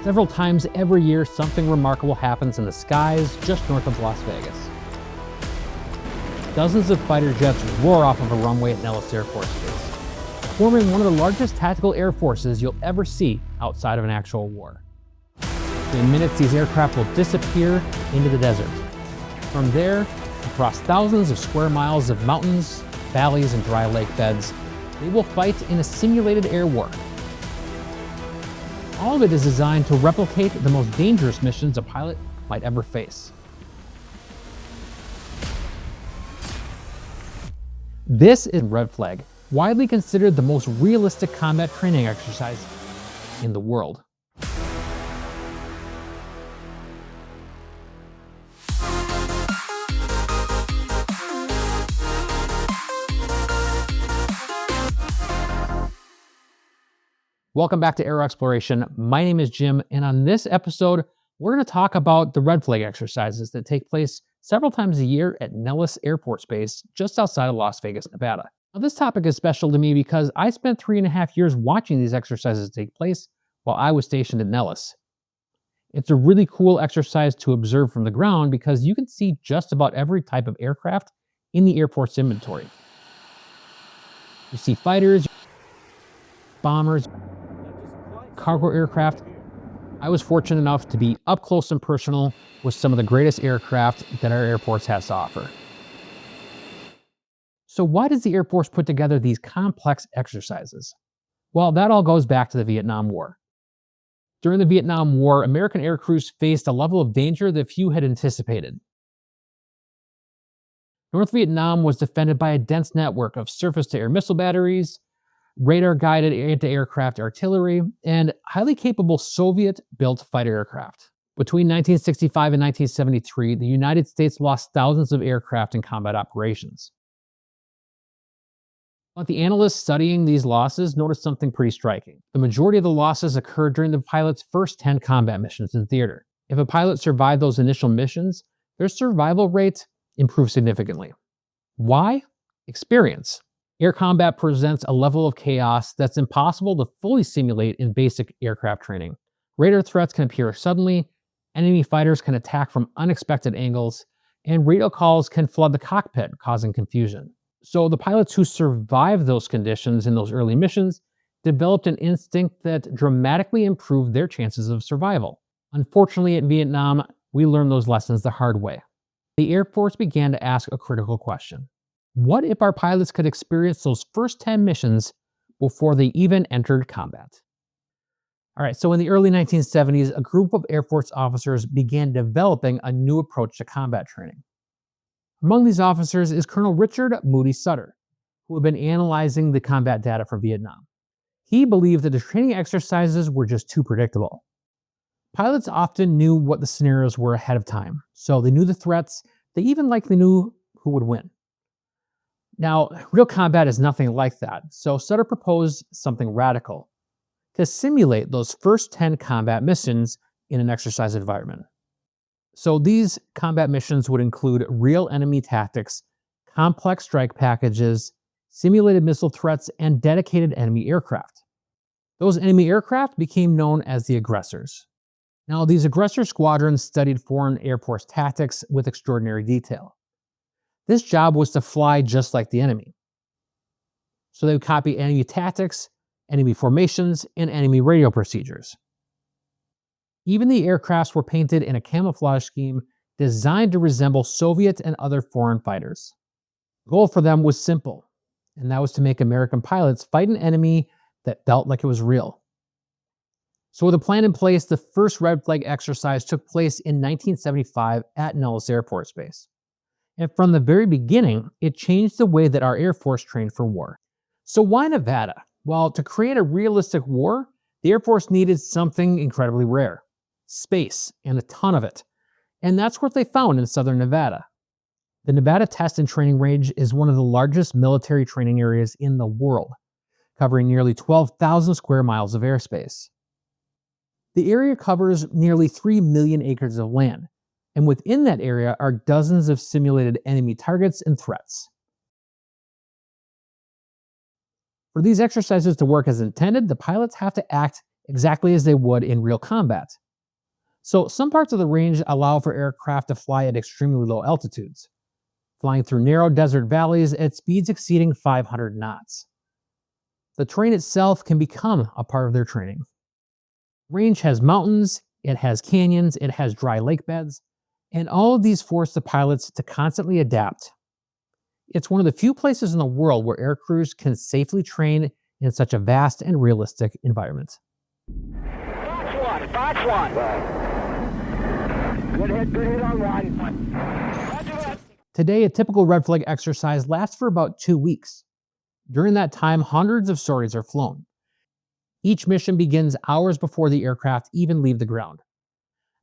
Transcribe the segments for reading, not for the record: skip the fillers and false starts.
Several times every year, something remarkable happens in the skies just north of Las Vegas. Dozens of fighter jets roar off of a runway at Nellis Air Force Base, forming one of the largest tactical air forces you'll ever see outside of an actual war. In minutes, these aircraft will disappear into the desert. From there, across thousands of square miles of mountains, valleys, and dry lake beds, they will fight in a simulated air war. All of it is designed to replicate the most dangerous missions a pilot might ever face. This is Red Flag, widely considered the most realistic combat training exercise in the world. Welcome back to Aero Exploration. My name is Jim, and on this episode, we're going to talk about the Red Flag exercises that take place several times a year at Nellis Air Force Base, just outside of Las Vegas, Nevada. Now, this topic is special to me because I spent 3.5 years watching these exercises take place while I was stationed at Nellis. It's a really cool exercise to observe from the ground because you can see just about every type of aircraft in the Air Force inventory. You see fighters, bombers, cargo aircraft. I was fortunate enough to be up close and personal with some of the greatest aircraft that our Air Force has to offer. So why does the Air Force put together these complex exercises? Well, that all goes back to the Vietnam War. During the Vietnam War, American air crews faced a level of danger that few had anticipated. North Vietnam was defended by a dense network of surface-to-air missile batteries, radar-guided anti-aircraft artillery, and highly capable Soviet-built fighter aircraft. Between 1965 and 1973, the United States lost thousands of aircraft in combat operations. But the analysts studying these losses noticed something pretty striking. The majority of the losses occurred during the pilot's first 10 combat missions in theater. If a pilot survived those initial missions, their survival rate improved significantly. Why? Experience. Air combat presents a level of chaos that's impossible to fully simulate in basic aircraft training. Radar threats can appear suddenly, enemy fighters can attack from unexpected angles, and radio calls can flood the cockpit, causing confusion. So the pilots who survived those conditions in those early missions developed an instinct that dramatically improved their chances of survival. Unfortunately, in Vietnam, we learned those lessons the hard way. The Air Force began to ask a critical question. What if our pilots could experience those first 10 missions before they even entered combat? All right, so in the early 1970s, a group of Air Force officers began developing a new approach to combat training. Among these officers is Colonel Richard Moody Sutter, who had been analyzing the combat data for Vietnam. He believed that the training exercises were just too predictable. Pilots often knew what the scenarios were ahead of time, so they knew the threats, they even likely knew who would win. Now, real combat is nothing like that, so Sutter proposed something radical: to simulate those first 10 combat missions in an exercise environment. So these combat missions would include real enemy tactics, complex strike packages, simulated missile threats, and dedicated enemy aircraft. Those enemy aircraft became known as the aggressors. Now, these aggressor squadrons studied foreign Air Force tactics with extraordinary detail. This job was to fly just like the enemy. So they would copy enemy tactics, enemy formations, and enemy radio procedures. Even the aircrafts were painted in a camouflage scheme designed to resemble Soviet and other foreign fighters. The goal for them was simple, and that was to make American pilots fight an enemy that felt like it was real. So with a plan in place, the first Red Flag exercise took place in 1975 at Nellis Air Force Base. And from the very beginning, it changed the way that our Air Force trained for war. So why Nevada? Well, to create a realistic war, the Air Force needed something incredibly rare: space, and a ton of it. And that's what they found in southern Nevada. The Nevada Test and Training Range is one of the largest military training areas in the world, covering nearly 12,000 square miles of airspace. The area covers nearly 3 million acres of land, and within that area are dozens of simulated enemy targets and threats. For these exercises to work as intended, the pilots have to act exactly as they would in real combat. So some parts of the range allow for aircraft to fly at extremely low altitudes, flying through narrow desert valleys at speeds exceeding 500 knots. The terrain itself can become a part of their training. Range has mountains, it has canyons, it has dry lake beds, and all of these force the pilots to constantly adapt. It's one of the few places in the world where air crews can safely train in such a vast and realistic environment. Fox 1. Good hit on 1. Today, a typical red flag exercise lasts for about 2 weeks. During that time, hundreds of sorties are flown. Each mission begins hours before the aircraft even leave the ground.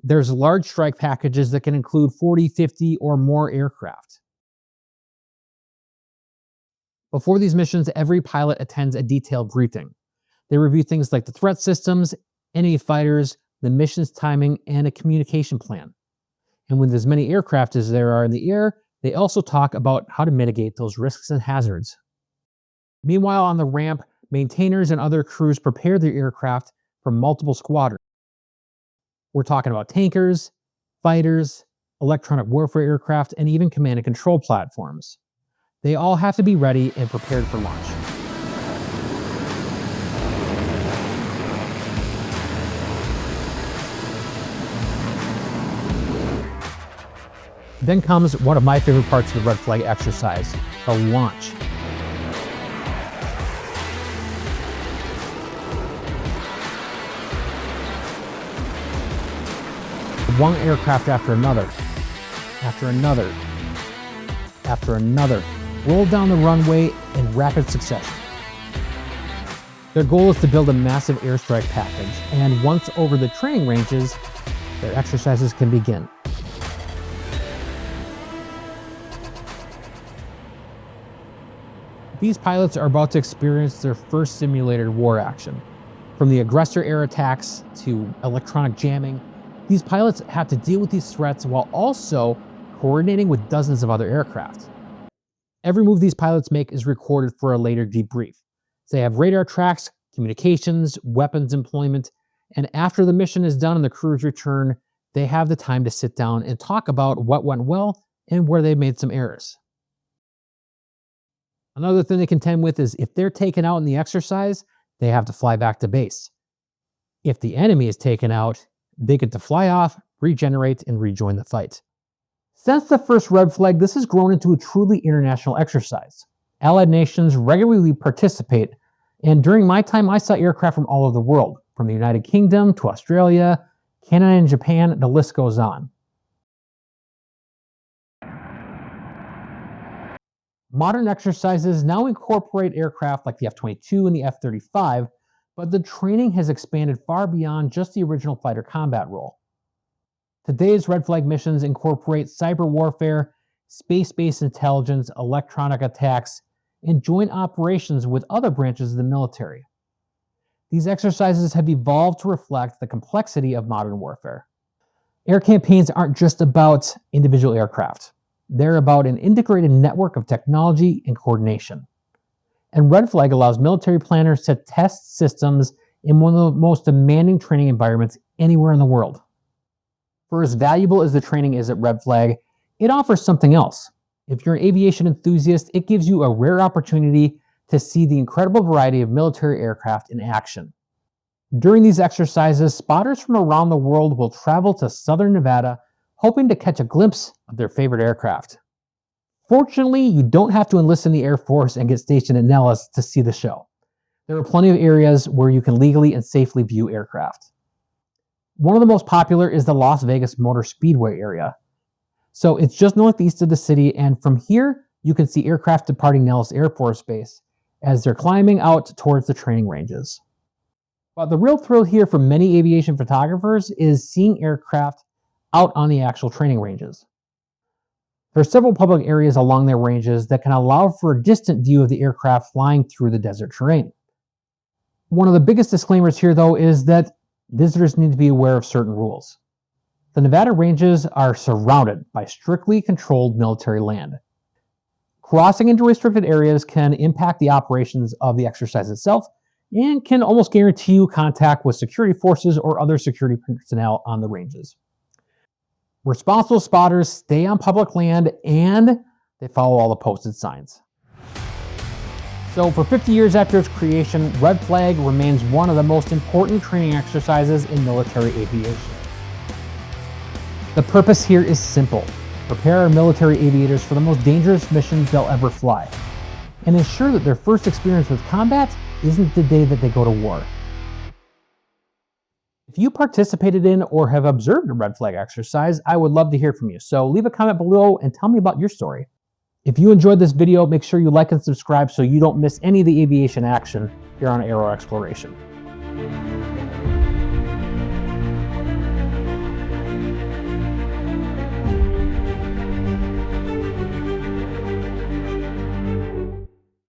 There's large strike packages that can include 40, 50, or more aircraft. Before these missions, every pilot attends a detailed briefing. They review things like the threat systems, enemy fighters, the mission's timing, and a communication plan. And with as many aircraft as there are in the air, they also talk about how to mitigate those risks and hazards. Meanwhile, on the ramp, maintainers and other crews prepare their aircraft for multiple squadrons. We're talking about tankers, fighters, electronic warfare aircraft, and even command and control platforms. They all have to be ready and prepared for launch. Then comes one of my favorite parts of the red flag exercise, the launch. One aircraft after another, roll down the runway in rapid succession. Their goal is to build a massive airstrike package, and once over the training ranges, their exercises can begin. These pilots are about to experience their first simulated war action. From the aggressor air attacks to electronic jamming, these pilots have to deal with these threats while also coordinating with dozens of other aircraft. Every move these pilots make is recorded for a later debrief. They have radar tracks, communications, weapons employment, and after the mission is done and the crews return, they have the time to sit down and talk about what went well and where they made some errors. Another thing they contend with is if they're taken out in the exercise, they have to fly back to base. If the enemy is taken out, they get to fly off, regenerate, and rejoin the fight. Since the first red flag, this has grown into a truly international exercise. Allied nations regularly participate, and during my time, I saw aircraft from all over the world, from the United Kingdom to Australia, Canada and Japan, the list goes on. Modern exercises now incorporate aircraft like the F-22 and the F-35, but the training has expanded far beyond just the original fighter combat role. Today's red flag missions incorporate cyber warfare, space-based intelligence, electronic attacks, and joint operations with other branches of the military. These exercises have evolved to reflect the complexity of modern warfare. Air campaigns aren't just about individual aircraft. They're about an integrated network of technology and coordination. And red flag allows military planners to test systems in one of the most demanding training environments anywhere in the world. For as valuable as the training is at red flag, it offers something else. If you're an aviation enthusiast, it gives you a rare opportunity to see the incredible variety of military aircraft in action. During these exercises, spotters from around the world will travel to southern Nevada, hoping to catch a glimpse of their favorite aircraft. Fortunately, you don't have to enlist in the Air Force and get stationed at Nellis to see the show. There are plenty of areas where you can legally and safely view aircraft. One of the most popular is the Las Vegas Motor Speedway area. So it's just northeast of the city, and from here, you can see aircraft departing Nellis Air Force Base as they're climbing out towards the training ranges. But the real thrill here for many aviation photographers is seeing aircraft out on the actual training ranges. There are several public areas along their ranges that can allow for a distant view of the aircraft flying through the desert terrain. One of the biggest disclaimers here, though, is that visitors need to be aware of certain rules. The Nevada ranges are surrounded by strictly controlled military land. Crossing into restricted areas can impact the operations of the exercise itself, and can almost guarantee you contact with security forces or other security personnel on the ranges. Responsible spotters stay on public land and they follow all the posted signs. So for 50 years after its creation, Red Flag remains one of the most important training exercises in military aviation. The purpose here is simple: prepare our military aviators for the most dangerous missions they'll ever fly, and ensure that their first experience with combat isn't the day that they go to war. If you participated in or have observed a Red Flag exercise, I would love to hear from you. So leave a comment below and tell me about your story. If you enjoyed this video, make sure you like and subscribe so you don't miss any of the aviation action here on Aero Exploration.